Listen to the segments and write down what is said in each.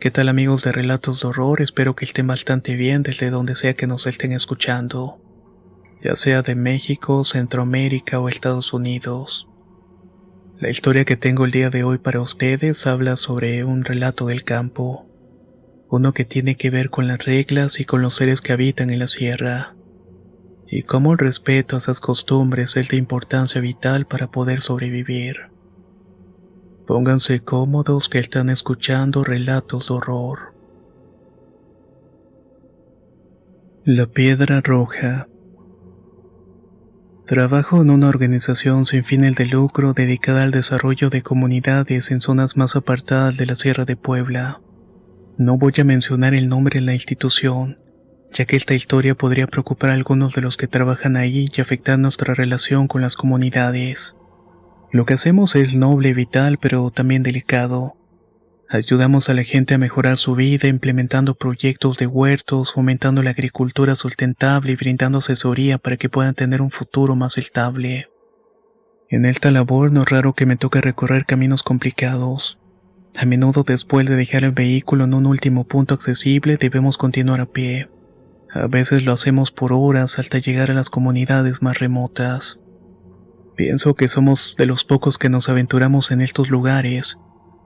¿Qué tal amigos de Relatos de Horror? Espero que estén bastante bien desde donde sea que nos estén escuchando, ya sea de México, Centroamérica o Estados Unidos. La historia que tengo el día de hoy para ustedes habla sobre un relato del campo, uno que tiene que ver con las reglas y con los seres que habitan en la sierra, y cómo el respeto a esas costumbres es de importancia vital para poder sobrevivir. Pónganse cómodos que están escuchando Relatos de Horror. La Piedra Roja. Trabajo en una organización sin fines de lucro dedicada al desarrollo de comunidades en zonas más apartadas de la Sierra de Puebla. No voy a mencionar el nombre de la institución, ya que esta historia podría preocupar a algunos de los que trabajan ahí y afectar nuestra relación con las comunidades. Lo que hacemos es noble y vital, pero también delicado. Ayudamos a la gente a mejorar su vida implementando proyectos de huertos, fomentando la agricultura sustentable y brindando asesoría para que puedan tener un futuro más estable. En esta labor no es raro que me toque recorrer caminos complicados. A menudo después de dejar el vehículo en un último punto accesible debemos continuar a pie. A veces lo hacemos por horas hasta llegar a las comunidades más remotas. Pienso que somos de los pocos que nos aventuramos en estos lugares,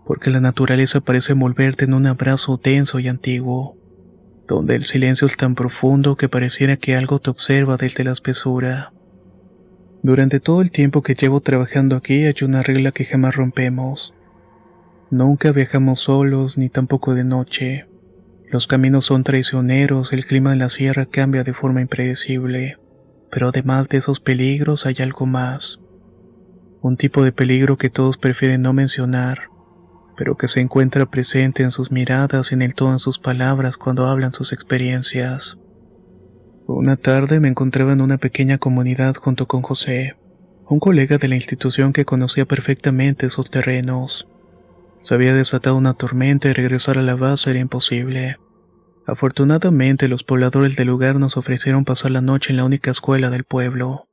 porque la naturaleza parece envolverte en un abrazo denso y antiguo, donde el silencio es tan profundo que pareciera que algo te observa desde la espesura. Durante todo el tiempo que llevo trabajando aquí hay una regla que jamás rompemos. Nunca viajamos solos ni tampoco de noche. Los caminos son traicioneros, el clima en la sierra cambia de forma impredecible, pero además de esos peligros hay algo más. Un tipo de peligro que todos prefieren no mencionar, pero que se encuentra presente en sus miradas y en el tono de sus palabras cuando hablan sus experiencias. Una tarde me encontraba en una pequeña comunidad junto con José, un colega de la institución que conocía perfectamente sus terrenos. Se había desatado una tormenta y regresar a la base era imposible. Afortunadamente los pobladores del lugar nos ofrecieron pasar la noche en la única escuela del pueblo.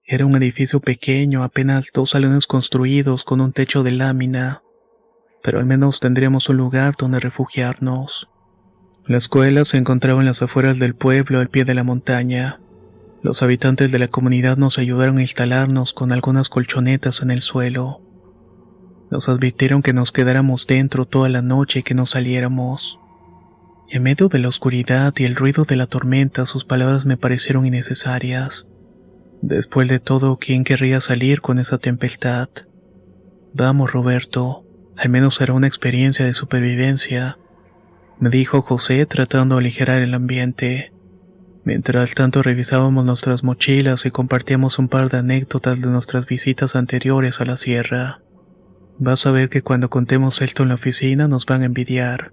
Era un edificio pequeño, apenas 2 salones construidos con un techo de lámina, pero al menos tendríamos un lugar donde refugiarnos. La escuela se encontraba en las afueras del pueblo, al pie de la montaña. Los habitantes de la comunidad nos ayudaron a instalarnos con algunas colchonetas en el suelo. Nos advirtieron que nos quedáramos dentro toda la noche y que no saliéramos. En medio de la oscuridad y el ruido de la tormenta, sus palabras me parecieron innecesarias. Después de todo, ¿quién querría salir con esa tempestad? Vamos, Roberto. Al menos será una experiencia de supervivencia, me dijo José tratando de aligerar el ambiente. Mientras tanto revisábamos nuestras mochilas y compartíamos un par de anécdotas de nuestras visitas anteriores a la sierra. Vas a ver que cuando contemos esto en la oficina nos van a envidiar,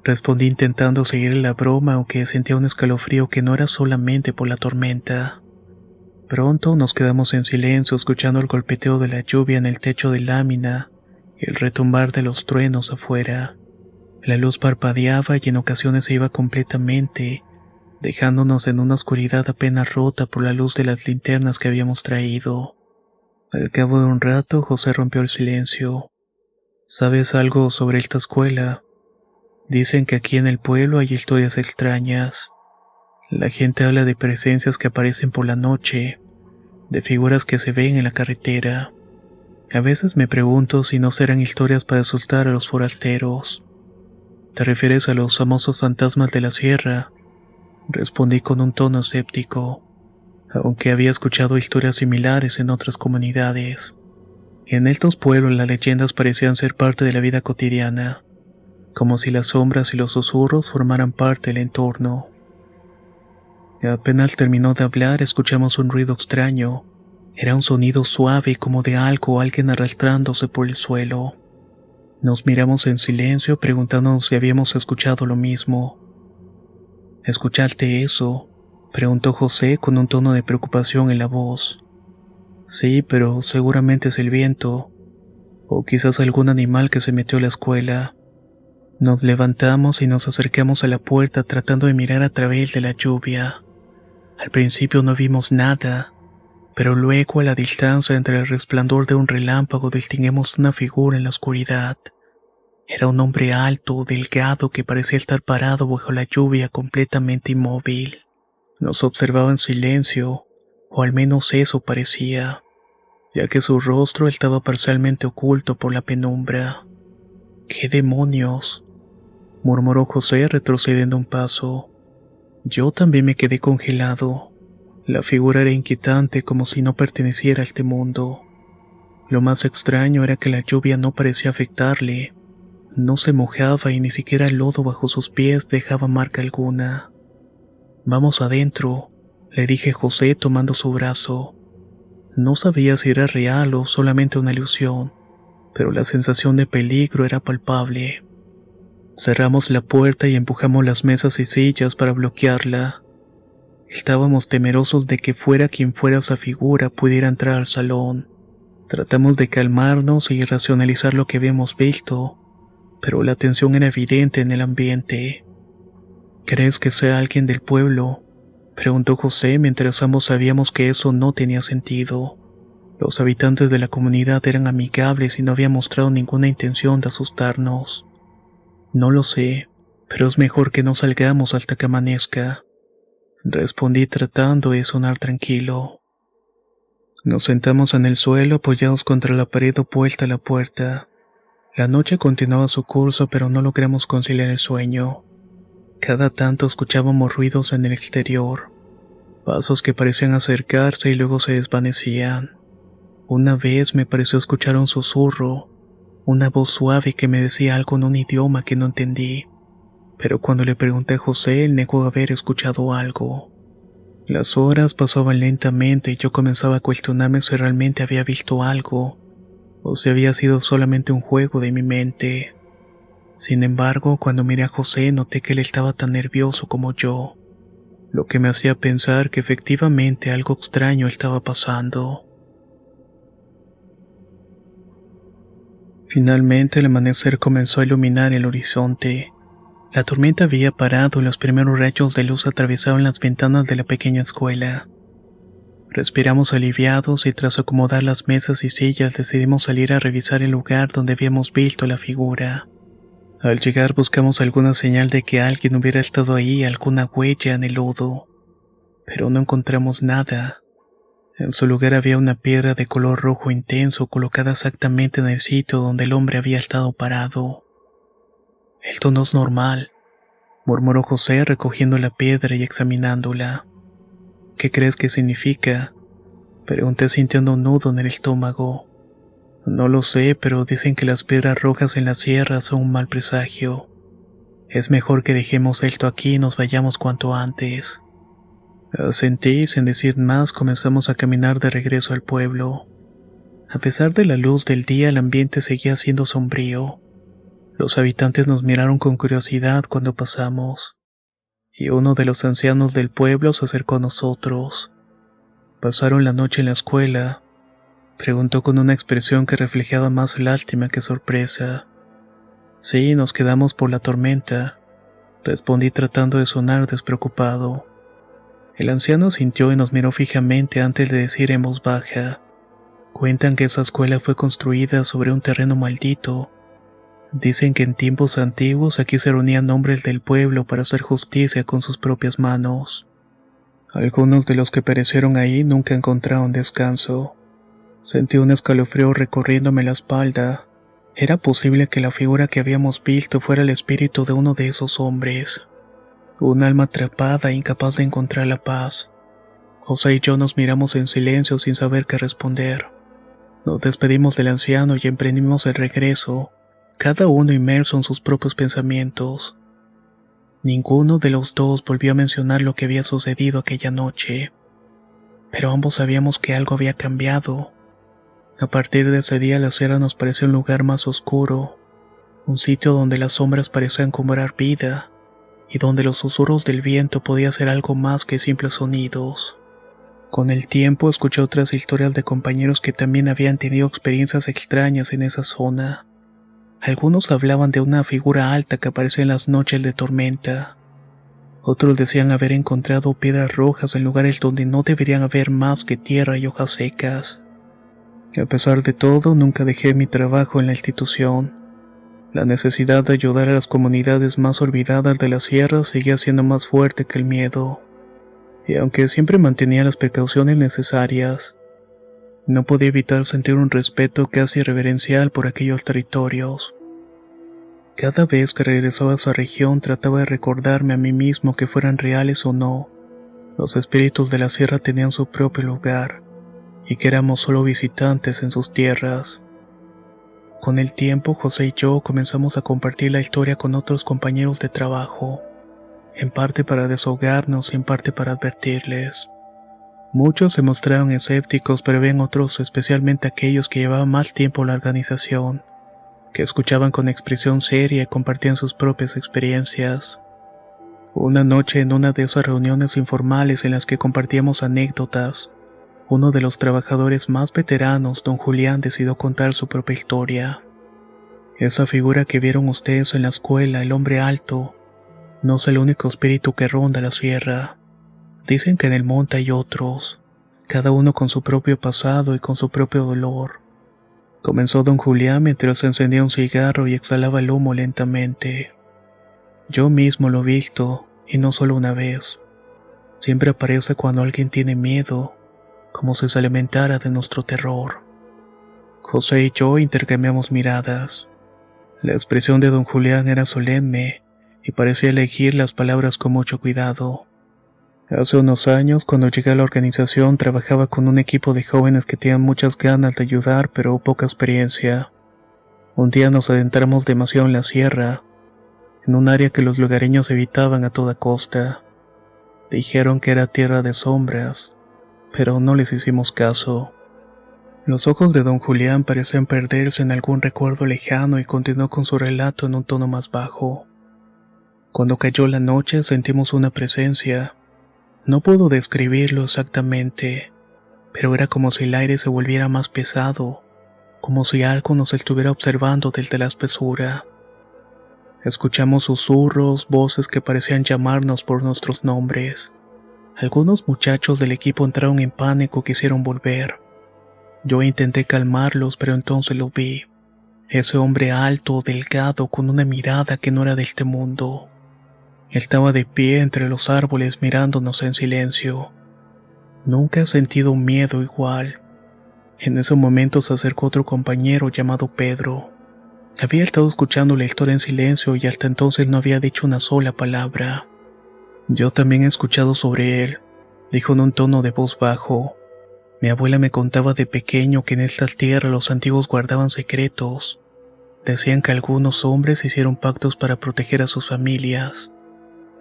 respondí intentando seguir la broma, aunque sentía un escalofrío que no era solamente por la tormenta. Pronto nos quedamos en silencio escuchando el golpeteo de la lluvia en el techo de lámina y el retumbar de los truenos afuera. La luz parpadeaba y en ocasiones se iba completamente, dejándonos en una oscuridad apenas rota por la luz de las linternas que habíamos traído. Al cabo de un rato, José rompió el silencio. ¿Sabes algo sobre esta escuela? Dicen que aquí en el pueblo hay historias extrañas. La gente habla de presencias que aparecen por la noche, de figuras que se ven en la carretera. A veces me pregunto si no serán historias para asustar a los forasteros. ¿Te refieres a los famosos fantasmas de la sierra? Respondí con un tono escéptico, aunque había escuchado historias similares en otras comunidades. En estos pueblos las leyendas parecían ser parte de la vida cotidiana, como si las sombras y los susurros formaran parte del entorno. Apenas terminó de hablar, escuchamos un ruido extraño. Era un sonido suave como de algo o alguien arrastrándose por el suelo. Nos miramos en silencio preguntándonos si habíamos escuchado lo mismo. ¿Escuchaste eso?, preguntó José con un tono de preocupación en la voz. Sí, pero seguramente es el viento, o quizás algún animal que se metió a la escuela. Nos levantamos y nos acercamos a la puerta tratando de mirar a través de la lluvia. Al principio no vimos nada, pero luego a la distancia entre el resplandor de un relámpago distinguimos una figura en la oscuridad. Era un hombre alto, delgado, que parecía estar parado bajo la lluvia completamente inmóvil. Nos observaba en silencio, o al menos eso parecía, ya que su rostro estaba parcialmente oculto por la penumbra. ¿Qué demonios?, murmuró José retrocediendo un paso. Yo también me quedé congelado. La figura era inquietante, como si no perteneciera a este mundo. Lo más extraño era que la lluvia no parecía afectarle. No se mojaba y ni siquiera el lodo bajo sus pies dejaba marca alguna. Vamos adentro, le dije a José tomando su brazo. No sabía si era real o solamente una ilusión, pero la sensación de peligro era palpable. Cerramos la puerta y empujamos las mesas y sillas para bloquearla. Estábamos temerosos de que fuera quien fuera esa figura pudiera entrar al salón. Tratamos de calmarnos y racionalizar lo que habíamos visto, pero la tensión era evidente en el ambiente. ¿Crees que sea alguien del pueblo?, preguntó José mientras ambos sabíamos que eso no tenía sentido. Los habitantes de la comunidad eran amigables y no habían mostrado ninguna intención de asustarnos. No lo sé, pero es mejor que no salgamos hasta que amanezca, respondí tratando de sonar tranquilo. Nos sentamos en el suelo apoyados contra la pared opuesta a la puerta. La noche continuaba su curso, pero no logramos conciliar el sueño. Cada tanto escuchábamos ruidos en el exterior, pasos que parecían acercarse y luego se desvanecían. Una vez me pareció escuchar un susurro, una voz suave que me decía algo en un idioma que no entendí, pero cuando le pregunté a José, él negó haber escuchado algo. Las horas pasaban lentamente y yo comenzaba a cuestionarme si realmente había visto algo, o si había sido solamente un juego de mi mente. Sin embargo, cuando miré a José noté que él estaba tan nervioso como yo, lo que me hacía pensar que efectivamente algo extraño estaba pasando. Finalmente el amanecer comenzó a iluminar el horizonte. La tormenta había parado y los primeros rayos de luz atravesaron las ventanas de la pequeña escuela. Respiramos aliviados y tras acomodar las mesas y sillas decidimos salir a revisar el lugar donde habíamos visto la figura. Al llegar buscamos alguna señal de que alguien hubiera estado ahí, alguna huella en el lodo, pero no encontramos nada. En su lugar había una piedra de color rojo intenso colocada exactamente en el sitio donde el hombre había estado parado. Esto no es normal, murmuró José recogiendo la piedra y examinándola. ¿Qué crees que significa?, pregunté sintiendo un nudo en el estómago. No lo sé, pero dicen que las piedras rojas en la sierra son un mal presagio. Es mejor que dejemos esto aquí y nos vayamos cuanto antes. Asentí y sin decir más comenzamos a caminar de regreso al pueblo. A pesar de la luz del día, el ambiente seguía siendo sombrío. Los habitantes nos miraron con curiosidad cuando pasamos, y uno de los ancianos del pueblo se acercó a nosotros. ¿Pasaron la noche en la escuela?, preguntó con una expresión que reflejaba más lástima que sorpresa. Sí, nos quedamos por la tormenta, respondí tratando de sonar despreocupado. El anciano asintió y nos miró fijamente antes de decir en voz baja: cuentan que esa escuela fue construida sobre un terreno maldito. Dicen que en tiempos antiguos aquí se reunían hombres del pueblo para hacer justicia con sus propias manos. Algunos de los que perecieron ahí nunca encontraron descanso. Sentí un escalofrío recorriéndome la espalda. Era posible que la figura que habíamos visto fuera el espíritu de uno de esos hombres. Un alma atrapada e incapaz de encontrar la paz. José y yo nos miramos en silencio sin saber qué responder. Nos despedimos del anciano y emprendimos el regreso, cada uno inmerso en sus propios pensamientos. Ninguno de los dos volvió a mencionar lo que había sucedido aquella noche, pero ambos sabíamos que algo había cambiado. A partir de ese día la sierra nos pareció un lugar más oscuro, un sitio donde las sombras parecían cobrar vida, y donde los susurros del viento podían ser algo más que simples sonidos. Con el tiempo escuché otras historias de compañeros que también habían tenido experiencias extrañas en esa zona. Algunos hablaban de una figura alta que aparecía en las noches de tormenta. Otros decían haber encontrado piedras rojas en lugares donde no deberían haber más que tierra y hojas secas. A pesar de todo, nunca dejé mi trabajo en la institución. La necesidad de ayudar a las comunidades más olvidadas de la sierra seguía siendo más fuerte que el miedo, y aunque siempre mantenía las precauciones necesarias, no podía evitar sentir un respeto casi reverencial por aquellos territorios. Cada vez que regresaba a esa región trataba de recordarme a mí mismo que fueran reales o no, los espíritus de la sierra tenían su propio lugar, y que éramos solo visitantes en sus tierras. Con el tiempo, José y yo comenzamos a compartir la historia con otros compañeros de trabajo, en parte para desahogarnos y en parte para advertirles. Muchos se mostraron escépticos, pero habían otros, especialmente aquellos que llevaban más tiempo en la organización, que escuchaban con expresión seria y compartían sus propias experiencias. Una noche, en una de esas reuniones informales en las que compartíamos anécdotas, uno de los trabajadores más veteranos, don Julián, decidió contar su propia historia. Esa figura que vieron ustedes en la escuela, el hombre alto, no es el único espíritu que ronda la sierra. Dicen que en el monte hay otros, cada uno con su propio pasado y con su propio dolor. Comenzó don Julián mientras encendía un cigarro y exhalaba el humo lentamente. Yo mismo lo he visto, y no solo una vez. Siempre aparece cuando alguien tiene miedo, como si se alimentara de nuestro terror. José y yo intercambiamos miradas. La expresión de don Julián era solemne, y parecía elegir las palabras con mucho cuidado. Hace unos años, cuando llegué a la organización, trabajaba con un equipo de jóvenes que tenían muchas ganas de ayudar, pero poca experiencia. Un día nos adentramos demasiado en la sierra, en un área que los lugareños evitaban a toda costa. Dijeron que era tierra de sombras, pero no les hicimos caso. Los ojos de don Julián parecían perderse en algún recuerdo lejano y continuó con su relato en un tono más bajo. Cuando cayó la noche sentimos una presencia. No puedo describirlo exactamente, pero era como si el aire se volviera más pesado, como si algo nos estuviera observando desde la espesura. Escuchamos susurros, voces que parecían llamarnos por nuestros nombres. Algunos muchachos del equipo entraron en pánico y quisieron volver. Yo intenté calmarlos, pero entonces lo vi. Ese hombre alto, delgado, con una mirada que no era de este mundo. Estaba de pie entre los árboles mirándonos en silencio. Nunca he sentido un miedo igual. En ese momento se acercó otro compañero llamado Pedro. Había estado escuchando la historia en silencio y hasta entonces no había dicho una sola palabra. Yo también he escuchado sobre él, dijo en un tono de voz bajo. Mi abuela me contaba de pequeño que en estas tierras los antiguos guardaban secretos. Decían que algunos hombres hicieron pactos para proteger a sus familias,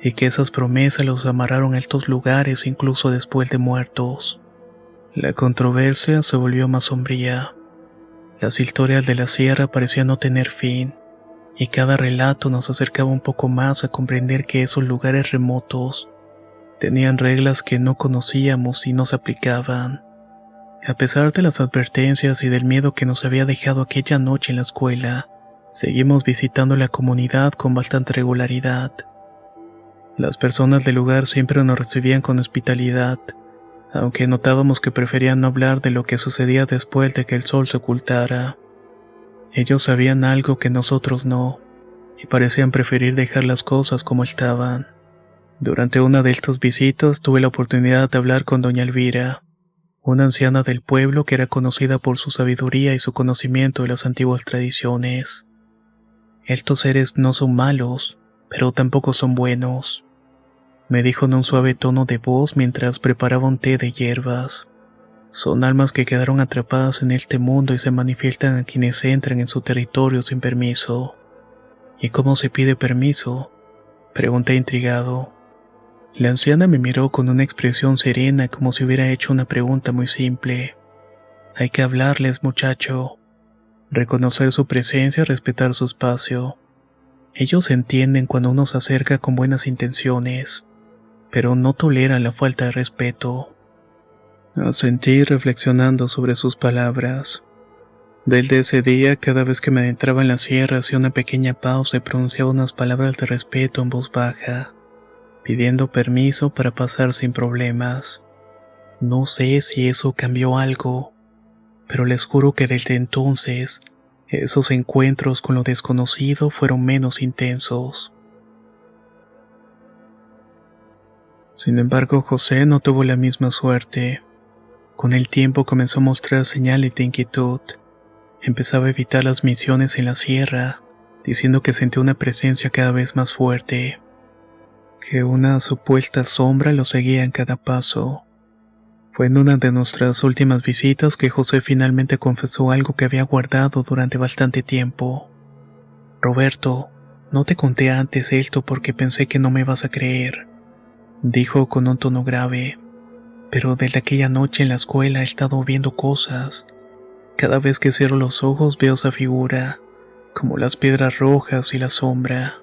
y que esas promesas los amarraron a estos lugares incluso después de muertos. La controversia se volvió más sombría. Las historias de la sierra parecían no tener fin, y cada relato nos acercaba un poco más a comprender que esos lugares remotos tenían reglas que no conocíamos y no se aplicaban. A pesar de las advertencias y del miedo que nos había dejado aquella noche en la escuela, seguimos visitando la comunidad con bastante regularidad. Las personas del lugar siempre nos recibían con hospitalidad, aunque notábamos que preferían no hablar de lo que sucedía después de que el sol se ocultara. Ellos sabían algo que nosotros no, y parecían preferir dejar las cosas como estaban. Durante una de estas visitas tuve la oportunidad de hablar con doña Elvira, una anciana del pueblo que era conocida por su sabiduría y su conocimiento de las antiguas tradiciones. Estos seres no son malos, pero tampoco son buenos, me dijo en un suave tono de voz mientras preparaba un té de hierbas. Son almas que quedaron atrapadas en este mundo y se manifiestan a quienes entran en su territorio sin permiso. ¿Y cómo se pide permiso?, pregunté intrigado. La anciana me miró con una expresión serena como si hubiera hecho una pregunta muy simple. Hay que hablarles, muchacho. Reconocer su presencia y respetar su espacio. Ellos entienden cuando uno se acerca con buenas intenciones, pero no toleran la falta de respeto. Asentí reflexionando sobre sus palabras. Desde ese día, cada vez que me adentraba en la sierra, hacía una pequeña pausa y pronunciaba unas palabras de respeto en voz baja, pidiendo permiso para pasar sin problemas. No sé si eso cambió algo, pero les juro que desde entonces Esos encuentros con lo desconocido fueron menos intensos. Sin embargo, José no tuvo la misma suerte. Con el tiempo comenzó a mostrar señales de inquietud. Empezaba a evitar las misiones en la sierra, diciendo que sentía una presencia cada vez más fuerte, que una supuesta sombra lo seguía en cada paso. Fue en una de nuestras últimas visitas que José finalmente confesó algo que había guardado durante bastante tiempo. Roberto, no te conté antes esto porque pensé que no me ibas a creer, dijo con un tono grave, pero desde aquella noche en la escuela he estado viendo cosas. Cada vez que cierro los ojos veo esa figura, como las piedras rojas y la sombra.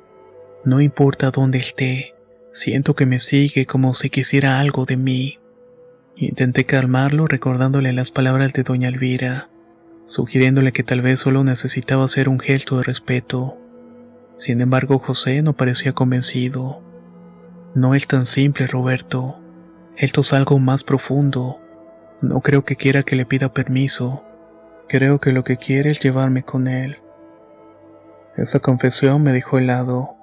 No importa dónde esté, siento que me sigue como si quisiera algo de mí. Intenté calmarlo recordándole las palabras de doña Elvira, sugiriéndole que tal vez solo necesitaba hacer un gesto de respeto. Sin embargo, José no parecía convencido. No es tan simple, Roberto. Esto es algo más profundo. No creo que quiera que le pida permiso. Creo que lo que quiere es llevarme con él. Esa confesión me dejó helado.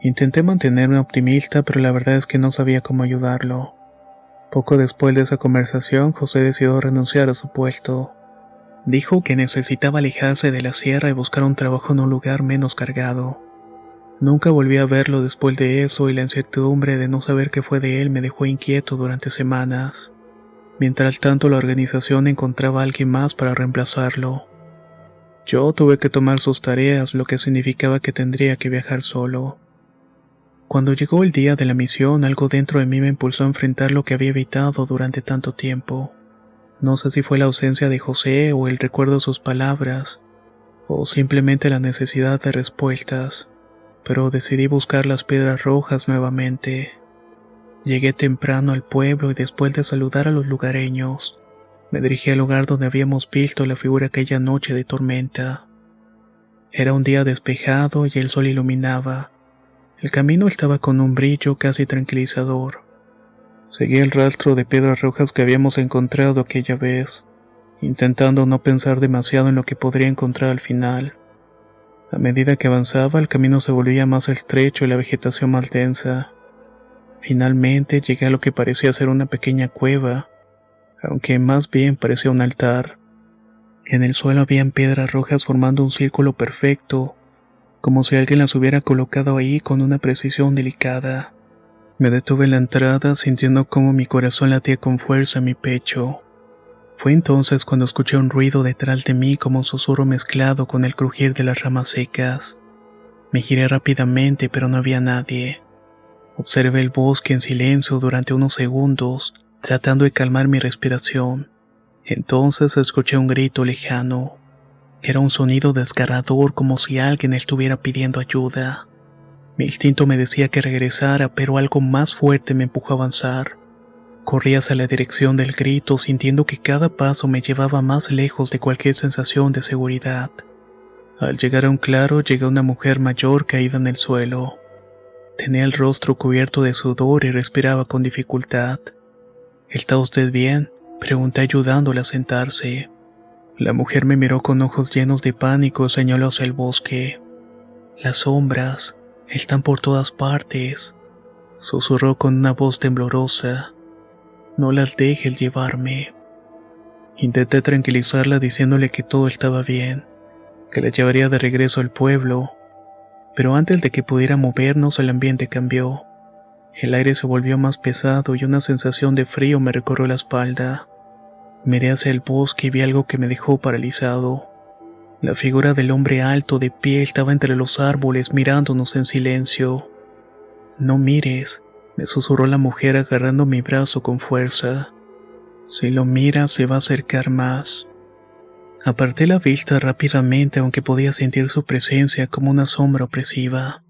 Intenté mantenerme optimista, pero la verdad es que no sabía cómo ayudarlo. Poco después de esa conversación, José decidió renunciar a su puesto. Dijo que necesitaba alejarse de la sierra y buscar un trabajo en un lugar menos cargado. Nunca volví a verlo después de eso y la incertidumbre de no saber qué fue de él me dejó inquieto durante semanas. Mientras tanto, la organización encontraba a alguien más para reemplazarlo. Yo tuve que tomar sus tareas, lo que significaba que tendría que viajar solo. Cuando llegó el día de la misión, algo dentro de mí me impulsó a enfrentar lo que había evitado durante tanto tiempo. No sé si fue la ausencia de José o el recuerdo de sus palabras, o simplemente la necesidad de respuestas, pero decidí buscar las piedras rojas nuevamente. Llegué temprano al pueblo y después de saludar a los lugareños, me dirigí al lugar donde habíamos visto la figura aquella noche de tormenta. Era un día despejado y el sol iluminaba. El camino estaba con un brillo casi tranquilizador. Seguí el rastro de piedras rojas que habíamos encontrado aquella vez, intentando no pensar demasiado en lo que podría encontrar al final. A medida que avanzaba, el camino se volvía más estrecho y la vegetación más densa. Finalmente llegué a lo que parecía ser una pequeña cueva, aunque más bien parecía un altar. En el suelo habían piedras rojas formando un círculo perfecto, como si alguien las hubiera colocado ahí con una precisión delicada. Me detuve en la entrada sintiendo cómo mi corazón latía con fuerza en mi pecho. Fue entonces cuando escuché un ruido detrás de mí como un susurro mezclado con el crujir de las ramas secas. Me giré rápidamente pero no había nadie. Observé el bosque en silencio durante unos segundos, tratando de calmar mi respiración. Entonces escuché un grito lejano. Era un sonido desgarrador como si alguien estuviera pidiendo ayuda. Mi instinto me decía que regresara, pero algo más fuerte me empujó a avanzar. Corrí hacia la dirección del grito, sintiendo que cada paso me llevaba más lejos de cualquier sensación de seguridad. Al llegar a un claro, llegué a una mujer mayor caída en el suelo. Tenía el rostro cubierto de sudor y respiraba con dificultad. ¿Está usted bien?, pregunté ayudándola a sentarse. La mujer me miró con ojos llenos de pánico y señaló hacia el bosque. Las sombras están por todas partes, susurró con una voz temblorosa. No las dejes llevarme. Intenté tranquilizarla diciéndole que todo estaba bien, que la llevaría de regreso al pueblo, pero antes de que pudiera movernos el ambiente cambió. El aire se volvió más pesado y una sensación de frío me recorrió la espalda. Miré hacia el bosque y vi algo que me dejó paralizado. La figura del hombre alto de pie estaba entre los árboles mirándonos en silencio. No mires, me susurró la mujer agarrando mi brazo con fuerza. Si lo miras se va a acercar más. Aparté la vista rápidamente aunque podía sentir su presencia como una sombra opresiva.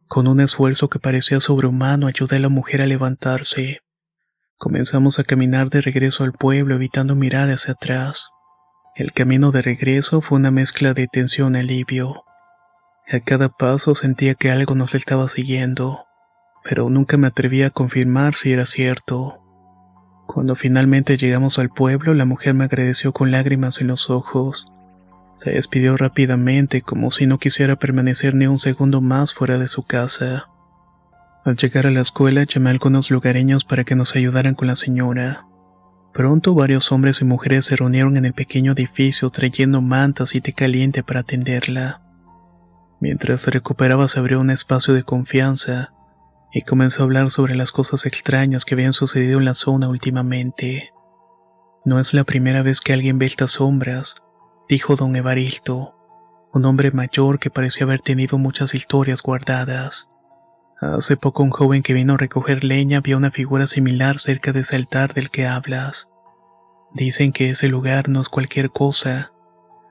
Con un esfuerzo que parecía sobrehumano ayudé a la mujer a levantarse. Comenzamos a caminar de regreso al pueblo evitando mirar hacia atrás. El camino de regreso fue una mezcla de tensión y alivio. A cada paso sentía que algo nos estaba siguiendo, pero nunca me atrevía a confirmar si era cierto. Cuando finalmente llegamos al pueblo, la mujer me agradeció con lágrimas en los ojos. Se despidió rápidamente como si no quisiera permanecer ni un segundo más fuera de su casa. Al llegar a la escuela llamé a algunos lugareños para que nos ayudaran con la señora. Pronto varios hombres y mujeres se reunieron en el pequeño edificio trayendo mantas y té caliente para atenderla. Mientras se recuperaba se abrió un espacio de confianza y comenzó a hablar sobre las cosas extrañas que habían sucedido en la zona últimamente. No es la primera vez que alguien ve estas sombras, dijo don Evaristo, un hombre mayor que parecía haber tenido muchas historias guardadas. Hace poco un joven que vino a recoger leña vio una figura similar cerca de ese altar del que hablas. Dicen que ese lugar no es cualquier cosa.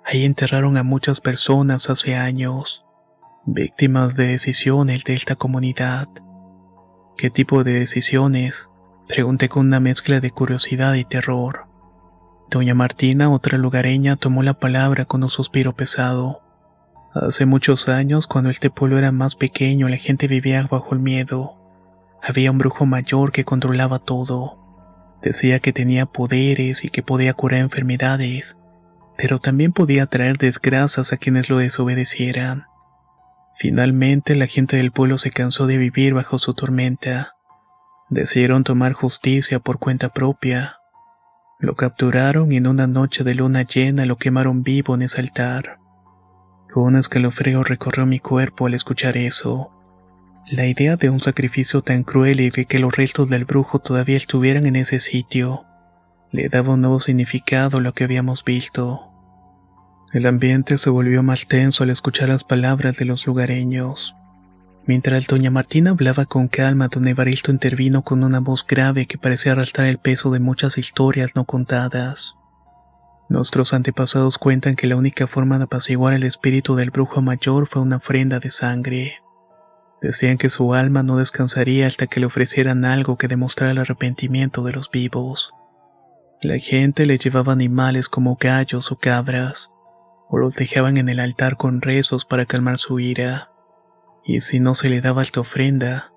Ahí enterraron a muchas personas hace años, víctimas de decisiones de esta comunidad. ¿Qué tipo de decisiones?, pregunté con una mezcla de curiosidad y terror. Doña Martina, otra lugareña, tomó la palabra con un suspiro pesado. Hace muchos años, cuando este pueblo era más pequeño, la gente vivía bajo el miedo. Había un brujo mayor que controlaba todo. Decía que tenía poderes y que podía curar enfermedades, pero también podía traer desgracias a quienes lo desobedecieran. Finalmente, la gente del pueblo se cansó de vivir bajo su tormenta. Decidieron tomar justicia por cuenta propia. Lo capturaron y en una noche de luna llena lo quemaron vivo en ese altar. Un escalofrío recorrió mi cuerpo al escuchar eso. La idea de un sacrificio tan cruel y de que los restos del brujo todavía estuvieran en ese sitio le daba un nuevo significado a lo que habíamos visto. El ambiente se volvió más tenso al escuchar las palabras de los lugareños. Mientras doña Martina hablaba con calma, don Evaristo intervino con una voz grave que parecía arrastrar el peso de muchas historias no contadas. Nuestros antepasados cuentan que la única forma de apaciguar el espíritu del brujo mayor fue una ofrenda de sangre. Decían que su alma no descansaría hasta que le ofrecieran algo que demostrara el arrepentimiento de los vivos. La gente le llevaba animales como gallos o cabras, o los dejaban en el altar con rezos para calmar su ira. ¿Y si no se le daba esta ofrenda?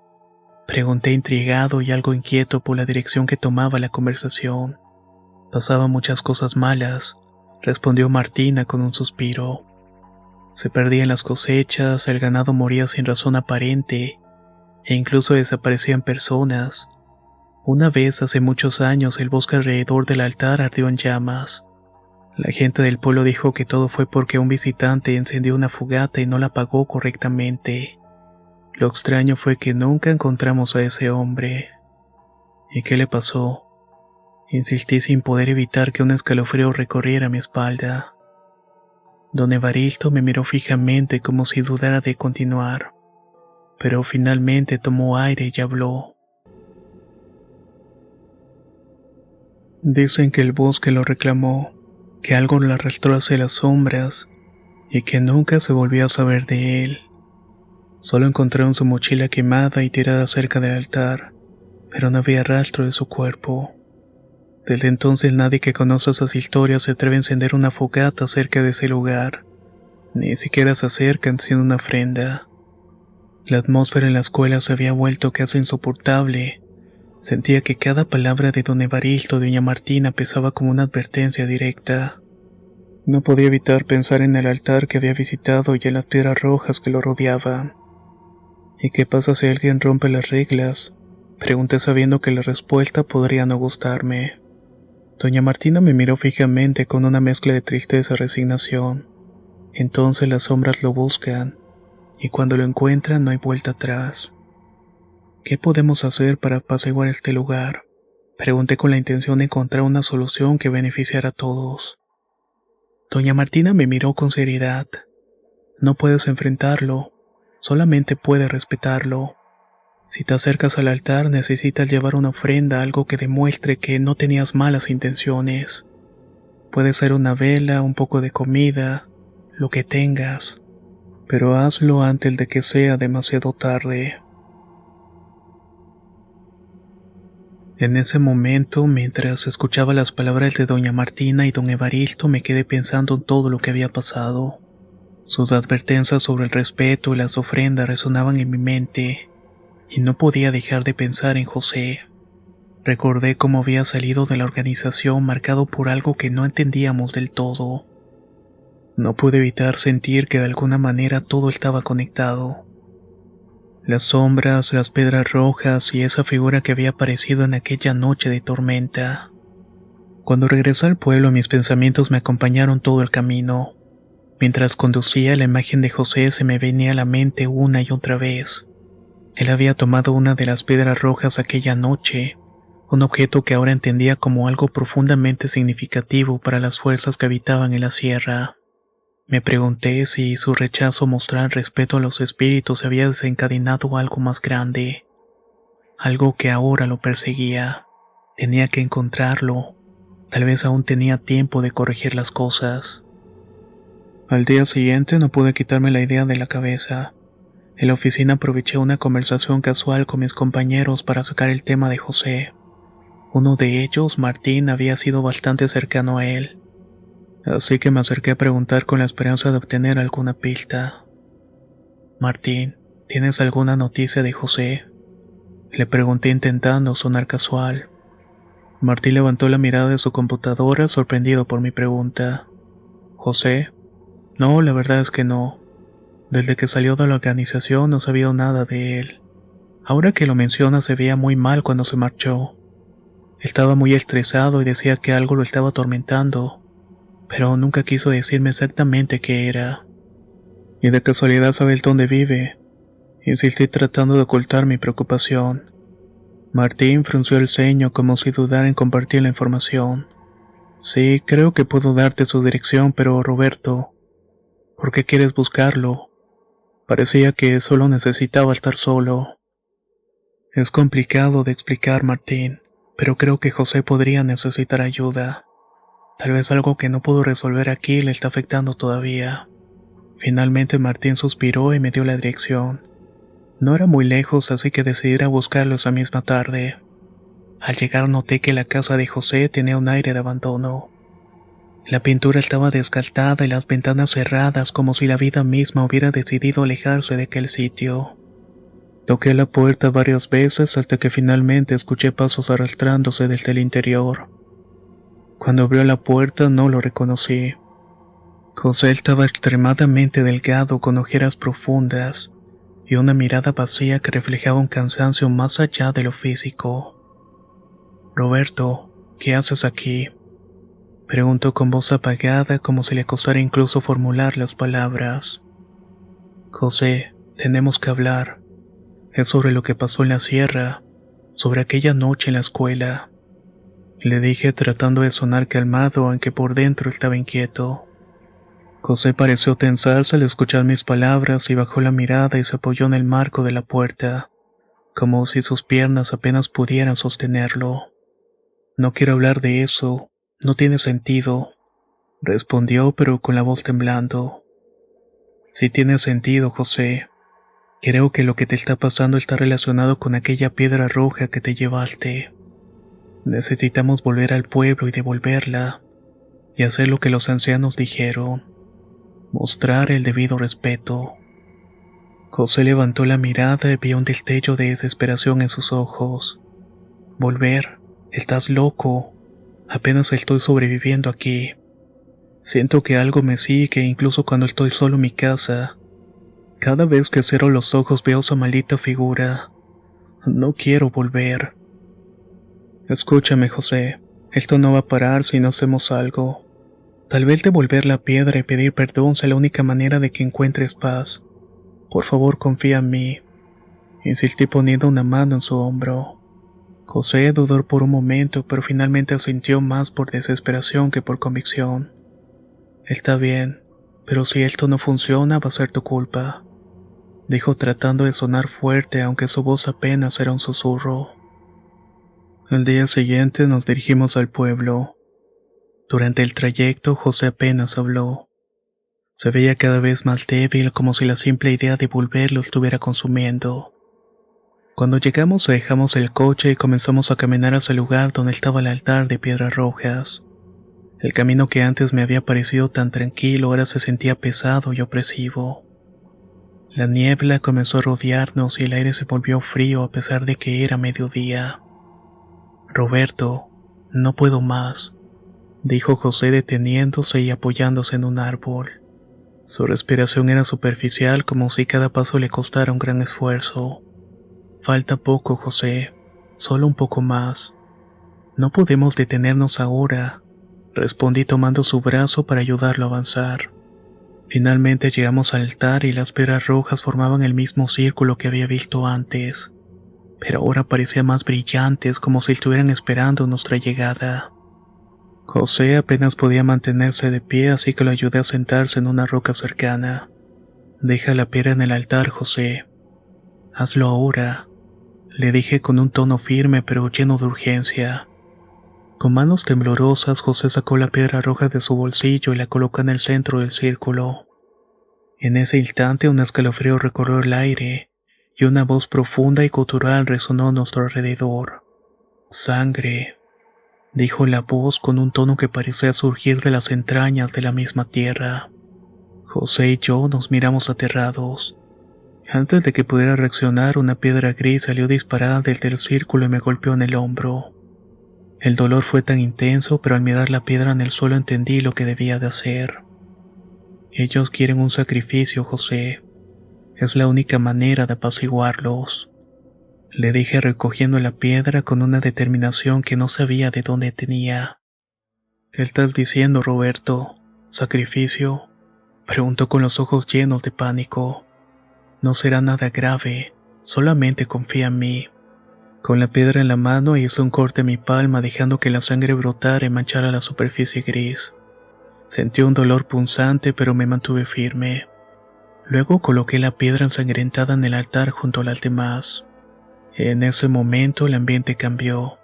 Pregunté intrigado y algo inquieto por la dirección que tomaba la conversación. Pasaban muchas cosas malas, respondió Martina con un suspiro. Se perdían las cosechas, el ganado moría sin razón aparente, e incluso desaparecían personas. Una vez hace muchos años el bosque alrededor del altar ardió en llamas. La gente del pueblo dijo que todo fue porque un visitante encendió una fogata y no la apagó correctamente. Lo extraño fue que nunca encontramos a ese hombre. ¿Y qué le pasó? Insistí sin poder evitar que un escalofrío recorriera mi espalda. Don Evaristo me miró fijamente como si dudara de continuar, pero finalmente tomó aire y habló. Dicen que el bosque lo reclamó, que algo lo arrastró hacia las sombras y que nunca se volvió a saber de él. Solo encontraron su mochila quemada y tirada cerca del altar, pero no había rastro de su cuerpo. Desde entonces nadie que conoce esas historias se atreve a encender una fogata cerca de ese lugar. Ni siquiera se acercan haciendo una ofrenda. La atmósfera en la escuela se había vuelto casi insoportable. Sentía que cada palabra de don Evaristo de doña Martina pesaba como una advertencia directa. No podía evitar pensar en el altar que había visitado y en las piedras rojas que lo rodeaban. ¿Y qué pasa si alguien rompe las reglas? Pregunté sabiendo que la respuesta podría no gustarme. Doña Martina me miró fijamente con una mezcla de tristeza y resignación. Entonces las sombras lo buscan, y cuando lo encuentran no hay vuelta atrás. ¿Qué podemos hacer para apaciguar este lugar? Pregunté con la intención de encontrar una solución que beneficiara a todos. Doña Martina me miró con seriedad. No puedes enfrentarlo, solamente puedes respetarlo. Si te acercas al altar necesitas llevar una ofrenda, algo que demuestre que no tenías malas intenciones. Puede ser una vela, un poco de comida, lo que tengas, pero hazlo antes de que sea demasiado tarde. En ese momento, mientras escuchaba las palabras de doña Martina y don Evaristo, me quedé pensando en todo lo que había pasado. Sus advertencias sobre el respeto y las ofrendas resonaban en mi mente, y no podía dejar de pensar en José. Recordé cómo había salido de la organización marcado por algo que no entendíamos del todo. No pude evitar sentir que de alguna manera todo estaba conectado. Las sombras, las piedras rojas y esa figura que había aparecido en aquella noche de tormenta. Cuando regresé al pueblo, mis pensamientos me acompañaron todo el camino. Mientras conducía, la imagen de José se me venía a la mente una y otra vez. Él había tomado una de las piedras rojas aquella noche, un objeto que ahora entendía como algo profundamente significativo para las fuerzas que habitaban en la sierra. Me pregunté si su rechazo a mostrar respeto a los espíritus había desencadenado algo más grande, algo que ahora lo perseguía. Tenía que encontrarlo. Tal vez aún tenía tiempo de corregir las cosas. Al día siguiente no pude quitarme la idea de la cabeza. En la oficina aproveché una conversación casual con mis compañeros para sacar el tema de José. Uno de ellos, Martín, había sido bastante cercano a él. Así que me acerqué a preguntar con la esperanza de obtener alguna pista. Martín, ¿tienes alguna noticia de José? Le pregunté intentando sonar casual. Martín levantó la mirada de su computadora sorprendido por mi pregunta. ¿José? No, la verdad es que no. Desde que salió de la organización no he sabido nada de él. Ahora que lo menciona se veía muy mal cuando se marchó. Estaba muy estresado y decía que algo lo estaba atormentando, pero nunca quiso decirme exactamente qué era. ¿Y de casualidad sabes dónde vive? Insistí tratando de ocultar mi preocupación. Martín frunció el ceño como si dudara en compartir la información. Sí, creo que puedo darte su dirección, pero Roberto, ¿por qué quieres buscarlo? Parecía que solo necesitaba estar solo. Es complicado de explicar, Martín, pero creo que José podría necesitar ayuda. Tal vez algo que no puedo resolver aquí le está afectando todavía. Finalmente Martín suspiró y me dio la dirección. No era muy lejos, así que decidí ir a buscarlo esa misma tarde. Al llegar noté que la casa de José tenía un aire de abandono. La pintura estaba desgastada y las ventanas cerradas como si la vida misma hubiera decidido alejarse de aquel sitio. Toqué la puerta varias veces hasta que finalmente escuché pasos arrastrándose desde el interior. Cuando abrió la puerta no lo reconocí. José estaba extremadamente delgado con ojeras profundas y una mirada vacía que reflejaba un cansancio más allá de lo físico. Roberto, ¿qué haces aquí?, preguntó con voz apagada como si le costara incluso formular las palabras. José, tenemos que hablar. Es sobre lo que pasó en la sierra, sobre aquella noche en la escuela. Le dije tratando de sonar calmado aunque por dentro estaba inquieto. José pareció tensarse al escuchar mis palabras y bajó la mirada y se apoyó en el marco de la puerta, como si sus piernas apenas pudieran sostenerlo. No quiero hablar de eso, no tiene sentido, respondió pero con la voz temblando. Sí tiene sentido, José. Creo que lo que te está pasando está relacionado con aquella piedra roja que te llevaste. Necesitamos volver al pueblo y devolverla, y hacer lo que los ancianos dijeron, mostrar el debido respeto. José levantó la mirada y vio un destello de desesperación en sus ojos. Volver, estás loco, apenas estoy sobreviviendo aquí. Siento que algo me sigue incluso cuando estoy solo en mi casa. Cada vez que cierro los ojos veo esa maldita figura. No quiero volver. Escúchame, José, esto no va a parar si no hacemos algo. Tal vez devolver la piedra y pedir perdón sea la única manera de que encuentres paz. Por favor, confía en mí. Insistí poniendo una mano en su hombro. José dudó por un momento, pero finalmente asintió más por desesperación que por convicción. Está bien, pero si esto no funciona va a ser tu culpa, dijo tratando de sonar fuerte aunque su voz apenas era un susurro. Al día siguiente nos dirigimos al pueblo. Durante el trayecto José apenas habló. Se veía cada vez más débil como si la simple idea de volver lo estuviera consumiendo. Cuando llegamos dejamos el coche y comenzamos a caminar hacia el lugar donde estaba el altar de piedras rojas. El camino que antes me había parecido tan tranquilo ahora se sentía pesado y opresivo. La niebla comenzó a rodearnos y el aire se volvió frío a pesar de que era mediodía. Roberto, no puedo más, dijo José deteniéndose y apoyándose en un árbol. Su respiración era superficial, como si cada paso le costara un gran esfuerzo. Falta poco, José, solo un poco más. No podemos detenernos ahora, respondí tomando su brazo para ayudarlo a avanzar. Finalmente llegamos al altar y las piedras rojas formaban el mismo círculo que había visto antes, pero ahora parecían más brillantes, como si estuvieran esperando nuestra llegada. José apenas podía mantenerse de pie, así que lo ayudé a sentarse en una roca cercana. Deja la piedra en el altar, José. Hazlo ahora, le dije con un tono firme pero lleno de urgencia. Con manos temblorosas, José sacó la piedra roja de su bolsillo y la colocó en el centro del círculo. En ese instante un escalofrío recorrió el aire, y una voz profunda y gutural resonó a nuestro alrededor. Sangre, dijo la voz con un tono que parecía surgir de las entrañas de la misma tierra. José y yo nos miramos aterrados. Antes de que pudiera reaccionar, una piedra gris salió disparada del círculo y me golpeó en el hombro. El dolor fue tan intenso, pero al mirar la piedra en el suelo entendí lo que debía de hacer. Ellos quieren un sacrificio, José. Es la única manera de apaciguarlos. Le dije recogiendo la piedra con una determinación que no sabía de dónde tenía. ¿Qué estás diciendo, Roberto? ¿Sacrificio? Preguntó con los ojos llenos de pánico. No será nada grave, solamente confía en mí. Con la piedra en la mano hice un corte en mi palma dejando que la sangre brotara y manchara la superficie gris. Sentí un dolor punzante pero me mantuve firme. Luego coloqué la piedra ensangrentada en el altar junto a las demás. En ese momento el ambiente cambió.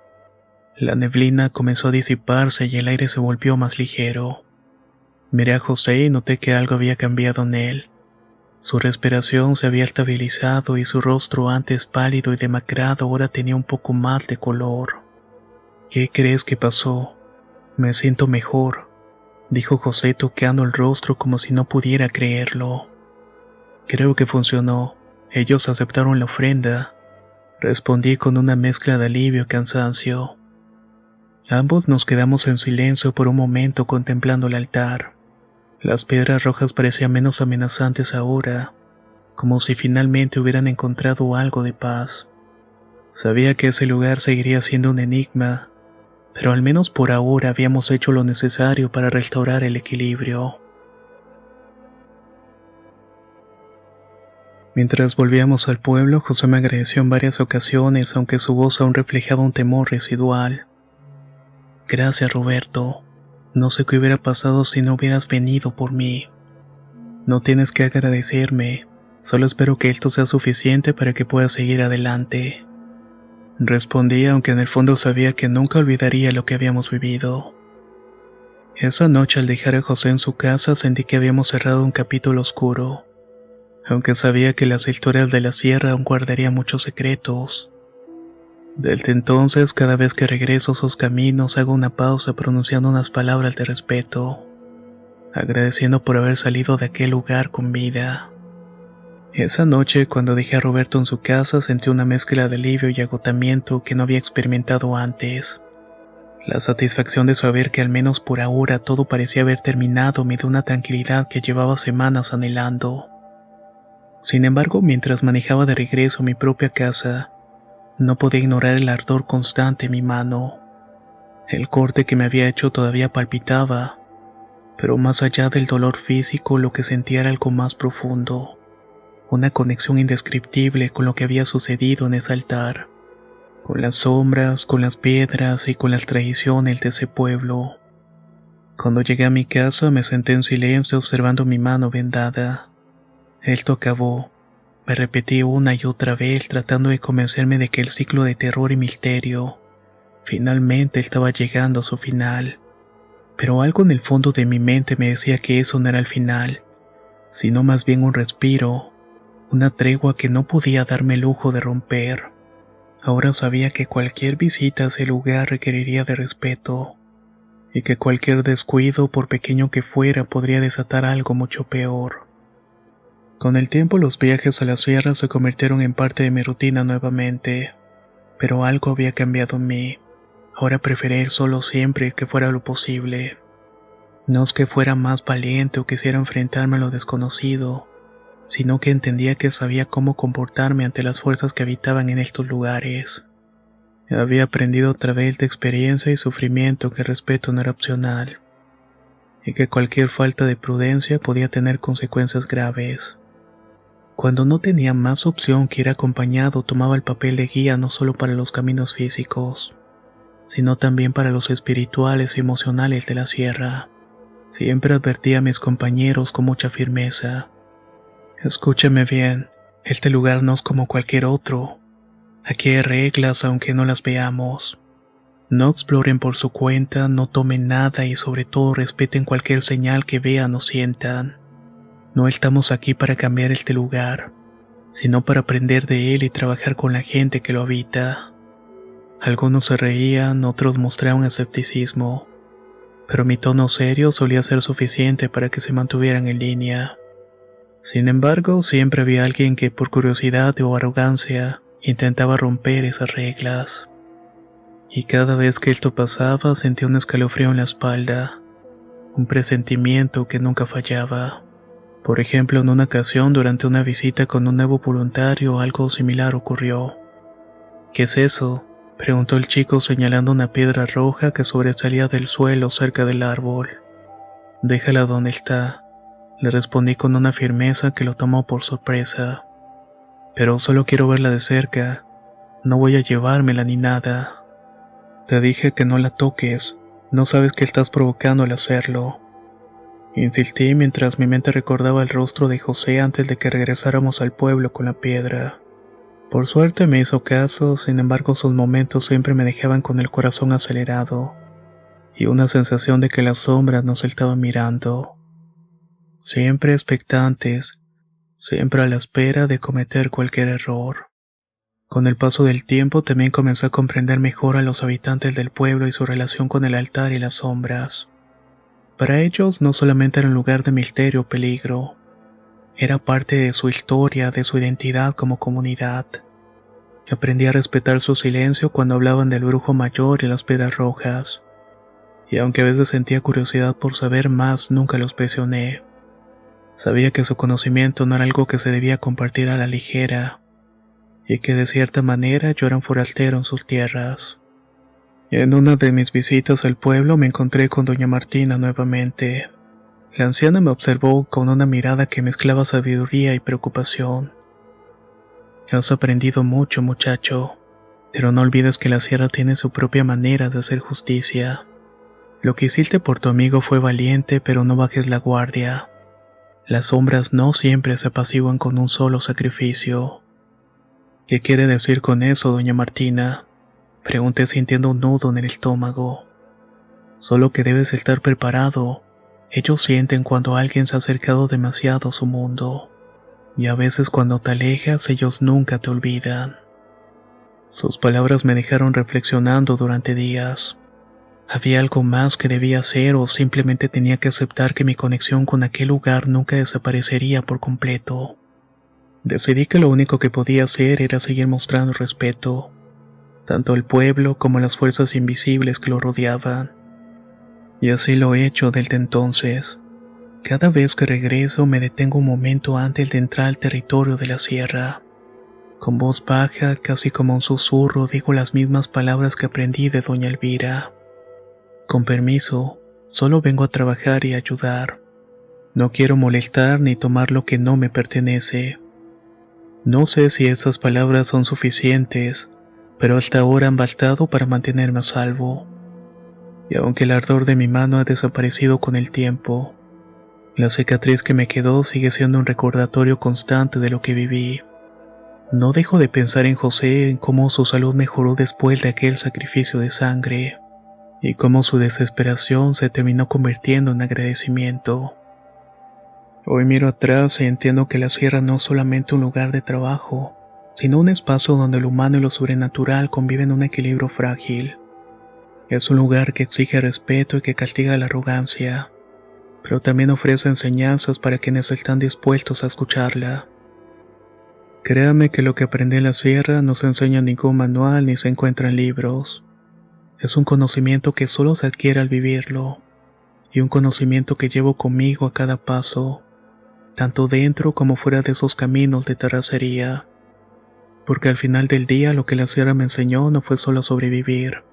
La neblina comenzó a disiparse y el aire se volvió más ligero. Miré a José y noté que algo había cambiado en él. Su respiración se había estabilizado y su rostro, antes pálido y demacrado, ahora tenía un poco más de color. ¿Qué crees que pasó? Me siento mejor, dijo José tocando el rostro como si no pudiera creerlo. Creo que funcionó. Ellos aceptaron la ofrenda. Respondí con una mezcla de alivio y cansancio. Ambos nos quedamos en silencio por un momento contemplando el altar. Las piedras rojas parecían menos amenazantes ahora, como si finalmente hubieran encontrado algo de paz. Sabía que ese lugar seguiría siendo un enigma, pero al menos por ahora habíamos hecho lo necesario para restaurar el equilibrio. Mientras volvíamos al pueblo, José me agradeció en varias ocasiones, aunque su voz aún reflejaba un temor residual. Gracias, Roberto. No sé qué hubiera pasado si no hubieras venido por mí. No tienes que agradecerme, solo espero que esto sea suficiente para que puedas seguir adelante. Respondí, aunque en el fondo sabía que nunca olvidaría lo que habíamos vivido. Esa noche, al dejar a José en su casa, sentí que habíamos cerrado un capítulo oscuro. Aunque sabía que las historias de la sierra aún guardarían muchos secretos. Desde entonces, cada vez que regreso a esos caminos, hago una pausa pronunciando unas palabras de respeto, agradeciendo por haber salido de aquel lugar con vida. Esa noche, cuando dejé a Roberto en su casa, sentí una mezcla de alivio y agotamiento que no había experimentado antes. La satisfacción de saber que al menos por ahora todo parecía haber terminado me dio una tranquilidad que llevaba semanas anhelando. Sin embargo, mientras manejaba de regreso a mi propia casa, no podía ignorar el ardor constante en mi mano. El corte que me había hecho todavía palpitaba, pero más allá del dolor físico, lo que sentía era algo más profundo, una conexión indescriptible con lo que había sucedido en ese altar, con las sombras, con las piedras y con las tradiciones de ese pueblo. Cuando llegué a mi casa me senté en silencio observando mi mano vendada. Esto acabó, me repetí una y otra vez tratando de convencerme de que el ciclo de terror y misterio finalmente estaba llegando a su final. Pero algo en el fondo de mi mente me decía que eso no era el final, sino más bien un respiro, una tregua que no podía darme el lujo de romper. Ahora sabía que cualquier visita a ese lugar requeriría de respeto, y que cualquier descuido, por pequeño que fuera, podría desatar algo mucho peor. Con el tiempo los viajes a la sierra se convirtieron en parte de mi rutina nuevamente, pero algo había cambiado en mí. Ahora prefería ir solo siempre que fuera lo posible. No es que fuera más valiente o quisiera enfrentarme a lo desconocido, sino que entendía que sabía cómo comportarme ante las fuerzas que habitaban en estos lugares. Había aprendido a través de experiencia y sufrimiento que el respeto no era opcional, y que cualquier falta de prudencia podía tener consecuencias graves. Cuando no tenía más opción que ir acompañado, tomaba el papel de guía no solo para los caminos físicos, sino también para los espirituales y emocionales de la sierra. Siempre advertía a mis compañeros con mucha firmeza: escúcheme bien, este lugar no es como cualquier otro. Aquí hay reglas aunque no las veamos. No exploren por su cuenta, no tomen nada y sobre todo respeten cualquier señal que vean o sientan. No estamos aquí para cambiar este lugar, sino para aprender de él y trabajar con la gente que lo habita. Algunos se reían, otros mostraban escepticismo, pero mi tono serio solía ser suficiente para que se mantuvieran en línea. Sin embargo, siempre había alguien que por curiosidad o arrogancia intentaba romper esas reglas. Y cada vez que esto pasaba sentía un escalofrío en la espalda, un presentimiento que nunca fallaba. Por ejemplo, en una ocasión durante una visita con un nuevo voluntario algo similar ocurrió. ¿Qué es eso?, preguntó el chico señalando una piedra roja que sobresalía del suelo cerca del árbol. Déjala donde está, le respondí con una firmeza que lo tomó por sorpresa. Pero solo quiero verla de cerca, no voy a llevármela ni nada. Te dije que no la toques, no sabes que estás provocando al hacerlo. Insistí mientras mi mente recordaba el rostro de José antes de que regresáramos al pueblo con la piedra. Por suerte me hizo caso, sin embargo sus momentos siempre me dejaban con el corazón acelerado y una sensación de que las sombras nos estaban mirando. Siempre expectantes, siempre a la espera de cometer cualquier error. Con el paso del tiempo también comencé a comprender mejor a los habitantes del pueblo y su relación con el altar y las sombras. Para ellos no solamente era un lugar de misterio o peligro, era parte de su historia, de su identidad como comunidad. Aprendí a respetar su silencio cuando hablaban del brujo mayor y las piedras rojas, y aunque a veces sentía curiosidad por saber más, nunca los presioné. Sabía que su conocimiento no era algo que se debía compartir a la ligera, y que de cierta manera yo era un forastero en sus tierras. En una de mis visitas al pueblo me encontré con doña Martina nuevamente. La anciana me observó con una mirada que mezclaba sabiduría y preocupación. Has aprendido mucho, muchacho, pero no olvides que la sierra tiene su propia manera de hacer justicia. Lo que hiciste por tu amigo fue valiente, pero no bajes la guardia. Las sombras no siempre se apaciguan con un solo sacrificio. ¿Qué quiere decir con eso, doña Martina?, pregunté sintiendo un nudo en el estómago. Solo que debes estar preparado. Ellos sienten cuando alguien se ha acercado demasiado a su mundo. Y a veces cuando te alejas, ellos nunca te olvidan. Sus palabras me dejaron reflexionando durante días. ¿Había algo más que debía hacer o simplemente tenía que aceptar que mi conexión con aquel lugar nunca desaparecería por completo? Decidí que lo único que podía hacer era seguir mostrando respeto, tanto al pueblo como a las fuerzas invisibles que lo rodeaban. Y así lo he hecho desde entonces. Cada vez que regreso me detengo un momento antes de entrar al territorio de la sierra. Con voz baja, casi como un susurro, digo las mismas palabras que aprendí de doña Elvira. Con permiso, solo vengo a trabajar y ayudar. No quiero molestar ni tomar lo que no me pertenece. No sé si esas palabras son suficientes, pero hasta ahora han bastado para mantenerme a salvo. Y aunque el ardor de mi mano ha desaparecido con el tiempo, la cicatriz que me quedó sigue siendo un recordatorio constante de lo que viví. No dejo de pensar en José, en cómo su salud mejoró después de aquel sacrificio de sangre, y cómo su desesperación se terminó convirtiendo en agradecimiento. Hoy miro atrás y entiendo que la sierra no es solamente un lugar de trabajo, sino un espacio donde lo humano y lo sobrenatural conviven en un equilibrio frágil. Es un lugar que exige respeto y que castiga la arrogancia, pero también ofrece enseñanzas para quienes están dispuestos a escucharla. Créame que lo que aprendí en la sierra no se enseña en ningún manual ni se encuentra en libros. Es un conocimiento que solo se adquiere al vivirlo, y un conocimiento que llevo conmigo a cada paso, tanto dentro como fuera de esos caminos de terracería. Porque al final del día lo que la sierra me enseñó no fue solo a sobrevivir,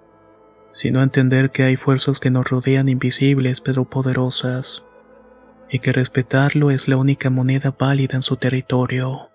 sino a entender que hay fuerzas que nos rodean invisibles pero poderosas, y que respetarlo es la única moneda válida en su territorio.